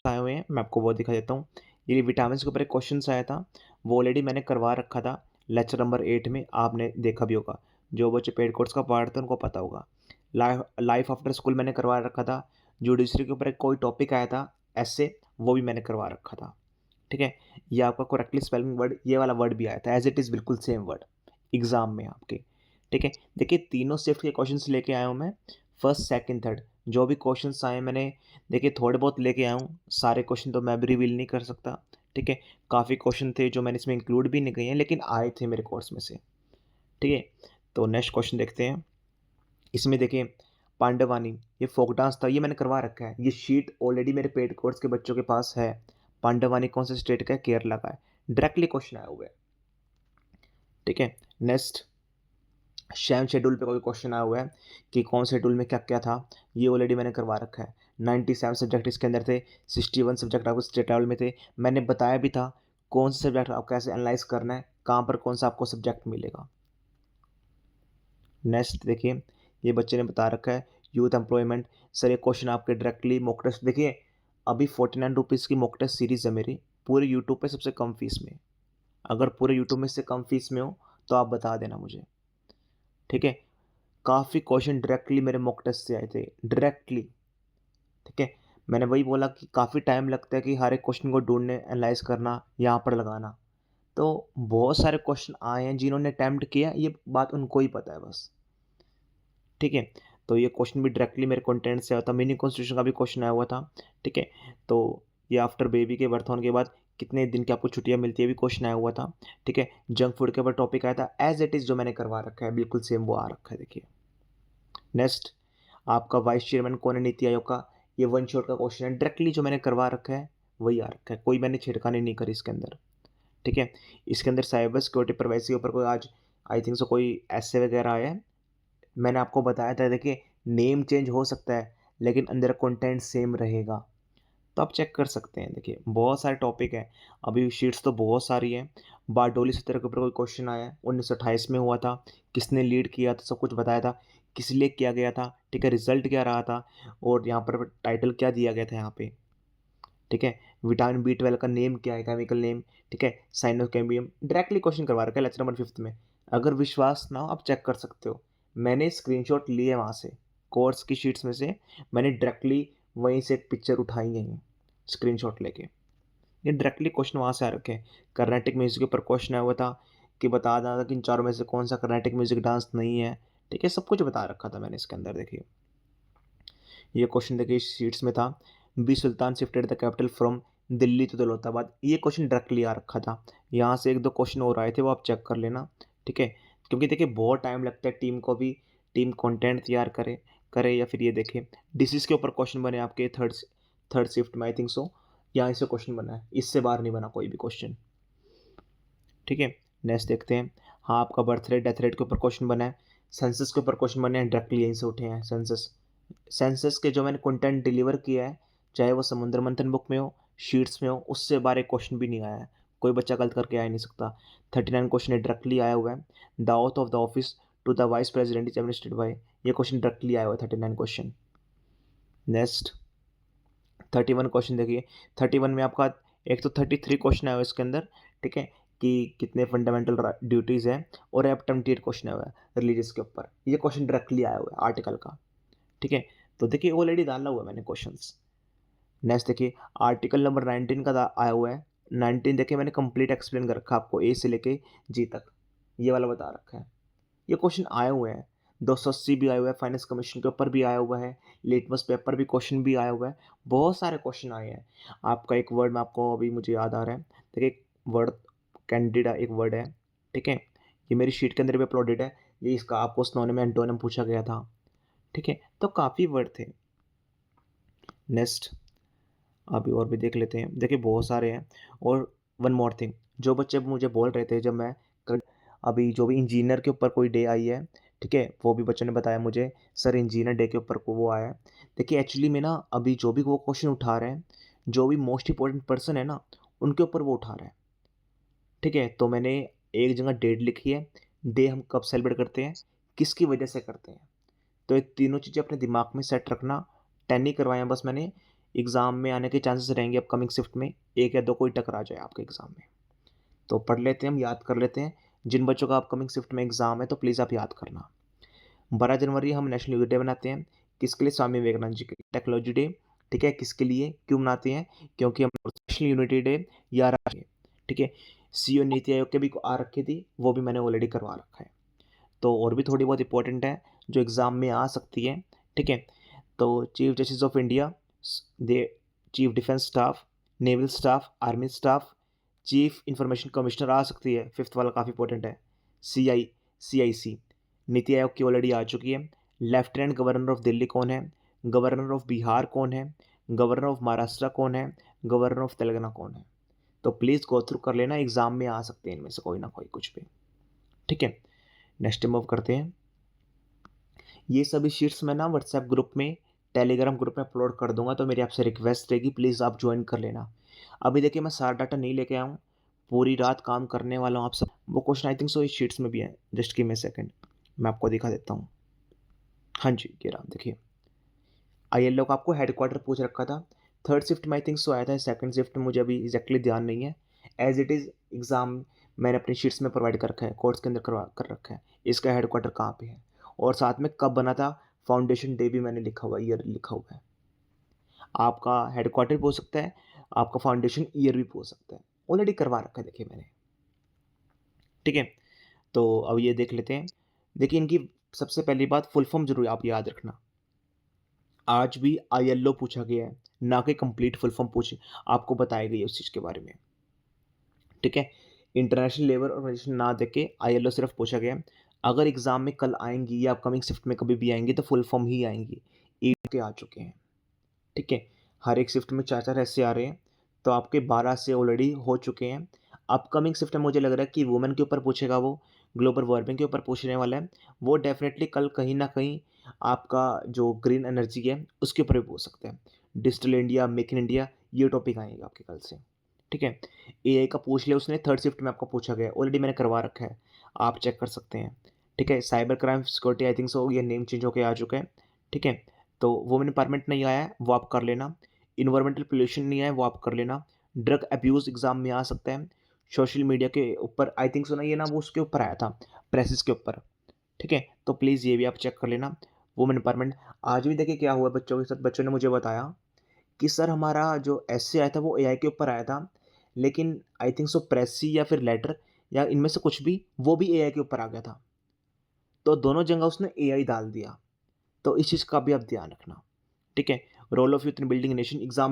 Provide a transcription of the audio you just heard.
आए हुए हैं, मैं आपको वो दिखा देता हूँ। ये विटामिन्स के ऊपर एक क्वेश्चन्स आया था, वो ऑलरेडी मैंने करवा रखा था लेक्चर नंबर 8 में, आपने देखा भी होगा। जो बच्चे पेड कोर्स का पढ़ते हैं उनको पता होगा। लाइफ आफ्टर स्कूल मैंने करवा रखा था। जुडिशरी के ऊपर एक कोई टॉपिक आया था एस्से, वो भी मैंने करवा रखा था। ठीक है? ये आपका करेक्टली स्पेलिंग वर्ड, ये वाला वर्ड भी आया था, एज़ इट इज़ बिल्कुल सेम वर्ड एग्ज़ाम में आपके। ठीक है? देखिए तीनों शिफ्ट के क्वेश्चन्स लेके आया हूँ मैं, फर्स्ट, सेकंड, थर्ड। जो भी क्वेश्चन्स आए मैंने देखिए थोड़े बहुत लेके आया हूँ, सारे क्वेश्चन तो मैं भी रिवील नहीं कर सकता। ठीक है? काफ़ी क्वेश्चन थे जो मैंने इसमें इंक्लूड भी नहीं किए हैं, लेकिन आए थे मेरे कोर्स में से। ठीक है? तो नेक्स्ट क्वेश्चन देखते हैं। इसमें देखिए पांडवानी, ये फ़ोक डांस था, ये मैंने करवा रखा है। ये शीट ऑलरेडी मेरे पेड कोर्स के बच्चों के पास है। पांडवानी कौन से स्टेट का है? केरला का है। डायरेक्टली क्वेश्चन आया हुआ है। ठीक है? नेक्स्ट शैम शेड्यूल पे कोई क्वेश्चन आया हुआ है कि कौन से शेड्यूल में क्या-क्या था, ये ऑलरेडी मैंने करवा रखा है। 97 सब्जेक्ट इसके अंदर थे, 61 सब्जेक्ट आपको स्टेट लेवल में थे। मैंने बताया भी था कौन से सब्जेक्ट आपको कैसे एनालाइज़ करना है, कहाँ पर कौन सा आपको सब्जेक्ट मिलेगा। नेक्स्ट देखिए, ये बच्चे ने बता रखा है यूथ एम्प्लॉयमेंट। सर ये क्वेश्चन आपके डायरेक्टली मॉक टेस्ट देखिए, अभी 49 रुपीज़ की मॉक टेस्ट सीरीज़ है मेरी, पूरे यूट्यूब पे सबसे कम फीस में। अगर पूरे यूट्यूब में इससे कम फीस में हो, तो आप बता देना मुझे। ठीक है? काफ़ी क्वेश्चन डायरेक्टली मेरे मॉक टेस्ट से आए थे, डायरेक्टली। ठीक है? मैंने वही बोला कि काफ़ी टाइम लगता है कि हर एक क्वेश्चन को ढूँढने, एनालाइज़ करना, यहाँ पर लगाना। तो बहुत सारे क्वेश्चन आए हैं जिन्होंने अटेम्प्ट किया, ये बात उनको ही पता है बस। ठीक है? तो ये क्वेश्चन भी डायरेक्टली मेरे कंटेंट से आया था, मिनी कॉन्स्टिट्यूशन का भी क्वेश्चन आया हुआ था। ठीक है? तो ये आफ्टर बेबी के बर्थ होने के बाद कितने दिन की आपको छुट्टियाँ मिलती है, ये भी क्वेश्चन आया हुआ था। ठीक है? जंक फूड के ऊपर टॉपिक आया था, एज़ इट इज़ जो मैंने करवा रखा है, बिल्कुल सेम वो आ रखा है देखिए। नेक्स्ट आपका वाइस चेयरमैन कौन है नीति आयोग का? ये वन शॉट का क्वेश्चन है, डायरेक्टली जो मैंने करवा रखा है वही आ रखा है, कोई मैंने छेड़खानी नहीं करी इसके अंदर। ठीक है? इसके अंदर साइबर सिक्योरिटी प्राइवेसी के ऊपर कोई आज आई थिंक सो कोई एस्से वगैरह आया है। मैंने आपको बताया था देखिए नेम चेंज हो सकता है, लेकिन अंदर कंटेंट सेम रहेगा। तो आप चेक कर सकते हैं देखिए, बहुत सारे टॉपिक हैं, अभी शीट्स तो बहुत सारी हैं। बारडोली सत्र के ऊपर कोई क्वेश्चन आया है, 1928 में हुआ था, किसने लीड किया था, सब कुछ बताया था, किस लिए किया गया था, ठीक है, रिजल्ट क्या रहा था और यहाँ पर टाइटल क्या दिया गया था यहाँ पे। ठीक है, विटामिन बी 12 का नेम क्या है, केमिकल नेम। ठीक है, साइनोकैम्बियम, डायरेक्टली क्वेश्चन करवा रखा है लेक्चर नंबर 5 में। अगर विश्वास ना हो आप चेक कर सकते हो, मैंने स्क्रीनशॉट लिए वहाँ से, कोर्स की शीट्स में से मैंने डायरेक्टली वहीं से एक पिक्चर उठाई है स्क्रीनशॉट लेके। ये डायरेक्टली क्वेश्चन वहाँ से आ रखे हैं। कर्नाटिक म्यूज़िक के ऊपर क्वेश्चन आया हुआ था कि बता देना था कि इन चारों में से कौन सा कर्नाटिक म्यूज़िक डांस नहीं है। ठीक है, सब कुछ बता रखा था मैंने इसके अंदर देखिए। ये क्वेश्चन देखिए शीट्स में था, B sultan shifted the capital from Delhi to Daulatabad. ये क्वेश्चन डायरेक्टली आ रखा था। यहाँ से 1-2 क्वेश्चन और आए थे, वो आप चेक कर लेना। ठीक है, क्योंकि देखिए बहुत टाइम लगता है टीम को भी, टीम कंटेंट तैयार करे करे या फिर ये देखे। डिसीज़ के ऊपर क्वेश्चन बने आपके थर्ड शिफ्ट में आई थिंक सो, यहाँ से क्वेश्चन बना है, इससे बाहर नहीं बना कोई भी क्वेश्चन। ठीक है, नेक्स्ट देखते हैं। हाँ, आपका बर्थ रेट, डेथ रेट के ऊपर क्वेश्चन बना है। सेंसस के ऊपर क्वेश्चन बने हैं, डायरेक्टली यहीं से उठे हैं सेंसस। सेंसस के जो मैंने कंटेंट डिलीवर किया है, चाहे वो समुद्र मंथन बुक में हो, शीट्स में हो, उससे बाहर एक क्वेश्चन भी नहीं आया है। कोई बच्चा गलत करके आ ही नहीं सकता। 39 क्वेश्चन डायरेक्टली आया हुआ है। The oath of the office to the vice president is administered by, ये क्वेश्चन डायरेक्टली आया हुआ है 39 क्वेश्चन। नेक्स्ट 31 क्वेश्चन देखिए, 31 में आपका एक तो 33 क्वेश्चन आया हुआ है इसके अंदर। ठीक है, कि कितने फंडामेंटल ड्यूटीज़ हैं और एप्टम्पटेड क्वेश्चन आया हुआ है रिलीजियस के ऊपर, ये क्वेश्चन डायरेक्टली आया हुआ है आर्टिकल का। ठीक है, तो देखिए ऑलरेडी डाला हुआ है मैंने क्वेश्चंस। नेक्स्ट देखिए आर्टिकल नंबर 19 का आया हुआ है। 19 देखिए मैंने कंप्लीट एक्सप्लेन कर रखा है आपको, ए से लेके जी तक, ये वाला बता रखा है। ये क्वेश्चन आए हुए हैं, 280 भी आया हुआ है, फाइनेंस कमीशन के ऊपर भी आया हुआ है, लिटमस पेपर भी क्वेश्चन भी आया हुआ है, बहुत सारे क्वेश्चन आए हैं। आपका एक वर्ड में आपको अभी मुझे याद आ रहा है, देखिए एक वर्ड कैंडिडा एक वर्ड है। ठीक है, ये मेरी शीट के अंदर भी अपलोडेड है, ये इसका आपको सिनोनिम एंटोनिम पूछा गया था। ठीक है, तो काफ़ी वर्ड थे। नेक्स्ट अभी और भी देख लेते हैं, देखिए बहुत सारे हैं। और वन मोर थिंग, जो बच्चे मुझे बोल रहे थे जब मैं अभी जो भी इंजीनियर के ऊपर कोई डे आई है, ठीक है, वो भी बच्चों ने बताया मुझे, सर इंजीनियर डे के ऊपर को वो आया है। देखिए एक्चुअली में ना अभी जो भी वो क्वेश्चन उठा रहे हैं, जो भी मोस्ट इंपॉर्टेंट पर्सन है ना, उनके ऊपर वो उठा रहा है। ठीक है, तो मैंने एक जगह डेट लिखी है, डे हम कब सेलिब्रेट करते हैं, किसकी वजह से करते हैं। तो ये तीनों चीज़ें अपने दिमाग में सेट रखना। 10 ही करवाए हैं बस मैंने, एग्ज़ाम में आने के चांसेस रहेंगे अपकमिंग शिफ्ट में, 1 या 2 कोई टकरा जाए आपके एग्ज़ाम में। तो पढ़ लेते हैं हम, याद कर लेते हैं। जिन बच्चों का अपकमिंग शिफ्ट में एग्ज़ाम है तो प्लीज़ आप याद करना। 12 जनवरी हम नेशनल यूथ डे मनाते हैं। किसके लिए? स्वामी विवेकानंद जी के लिए। टेक्नोलॉजी डे, ठीक है, किसके लिए, क्यों मनाते हैं? क्योंकि हम नेशनल यूनिटी डे या राष्ट्रीय, ठीक है। सीईओ नीति आयोग के भी आ रखी थी, वो भी मैंने ऑलरेडी करवा रखा है। तो और भी थोड़ी बहुत इंपॉर्टेंट है जो एग्ज़ाम में आ सकती है, ठीक है। तो chief justice of India, the chief defence staff, naval staff, army staff, chief information commissioner आ सकती है, फिफ्थ वाला काफ़ी इंपॉर्टेंट है। सीआईसी, नीति आयोग की ऑलरेडी आ चुकी है। लेफ्टिनेंट गवर्नर ऑफ दिल्ली कौन है? गवर्नर ऑफ बिहार कौन है? गवर्नर ऑफ महाराष्ट्र कौन है? गवर्नर ऑफ तेलंगाना कौन है? तो प्लीज़ गो थ्रू कर लेना, एग्जाम में आ सकते हैं इनमें से कोई ना कोई कुछ भी, ठीक है। नेक्स्ट मूव करते हैं। ये सभी शीट्स मैं ना व्हाट्सएप ग्रुप में, टेलीग्राम ग्रुप में अपलोड कर दूंगा, तो मेरी आपसे रिक्वेस्ट रहेगी प्लीज़ आप ज्वाइन कर लेना। अभी देखिए मैं सारा डाटा नहीं लेके आया हूँ, पूरी रात काम करने वाला हूँ आप सब। वो क्वेश्चन आई थिंक सो इस शीट्स में भी है, just give me a second, मैं आपको दिखा देता हूँ। हाँ जी, ये रहा देखिए। आईएलओ का आपको हेडक्वार्टर पूछ रखा था। थर्ड शिफ्ट में आई थिंक सो आया था, सेकंड शिफ्ट में मुझे अभी एग्जैक्टली ध्यान नहीं है। एज इट इज़ एग्ज़ाम मैंने अपनी शीट्स में प्रोवाइड कर रखा है, कोर्स के अंदर करवा कर रखा है। इसका हेडक्वार्टर कहाँ पे है और साथ में कब बना था, फाउंडेशन डे भी मैंने लिखा हुआ है, ईयर लिखा हुआ है। आपका हेडक्वार्टर भी हो सकता है, आपका फाउंडेशन ईयर भी हो सकता है, ऑलरेडी करवा रखा है देखिए मैंने, ठीक है। तो अब ये देख लेते हैं। देखिए इनकी सबसे पहली बात, फुल फॉर्म जरूर आप याद रखना। आज भी आईएलओ पूछा गया है, ना कि कंप्लीट फुल फॉर्म पूछे, आपको बताया गया है उस चीज़ के बारे में, ठीक है। इंटरनेशनल लेबर ऑर्गेनाइजेशन ना देख के आईएलओ सिर्फ पूछा गया है। अगर एग्जाम में कल आएंगी या अपकमिंग शिफ्ट में कभी भी आएंगी तो फुल फॉर्म ही आएंगी। ई के आ चुके हैं, ठीक है। हर एक शिफ्ट में 4-4 ऐसे आ रहे हैं, तो आपके 12 से ऑलरेडी हो चुके हैं। अपकमिंग शिफ्ट में मुझे लग रहा है कि वुमेन के ऊपर पूछेगा, वो ग्लोबल वार्मिंग के ऊपर पूछने वाला है। वो डेफिनेटली कल कहीं ना कहीं आपका जो ग्रीन एनर्जी है उसके ऊपर भी पूछ सकते हैं। Digital India, make in India, ये टॉपिक आएंगे आपके कल से, ठीक है। एआई का पूछ लिया उसने, थर्ड शिफ्ट में आपको पूछा गया, ऑलरेडी मैंने करवा रखा है, आप चेक कर सकते हैं, ठीक है। Cyber crime security I think so ये नेम चेंज होकर आ चुका है, ठीक है। तो वुमेन एम्पावरमेंट नहीं आया है, वो आप कर लेना। इन्वायरमेंटल पोल्यूशन नहीं आया है, वो आप कर लेना। ड्रग अब्यूज़ एग्ज़ाम में आ सकता है। सोशल मीडिया के ऊपर आई थिंक सो ना, ये ना वो उसके ऊपर आया था, प्रेसेस के ऊपर, ठीक है। तो प्लीज़ ये भी आप चेक कर लेना। वुमेन एम्पावरमेंट आज भी देखिए क्या हुआ बच्चों के साथ, बच्चों ने मुझे बताया कि सर हमारा जो एस्से आया था वो एआई के ऊपर आया था, लेकिन आई थिंक सो प्रेसी या फिर लेटर या इनमें से कुछ भी, वो भी एआई के ऊपर आ गया था। तो दोनों जगह उसने एआई डाल दिया। तो इस चीज़ का भी आप ध्यान रखना, ठीक है। Role of youth in building nation exam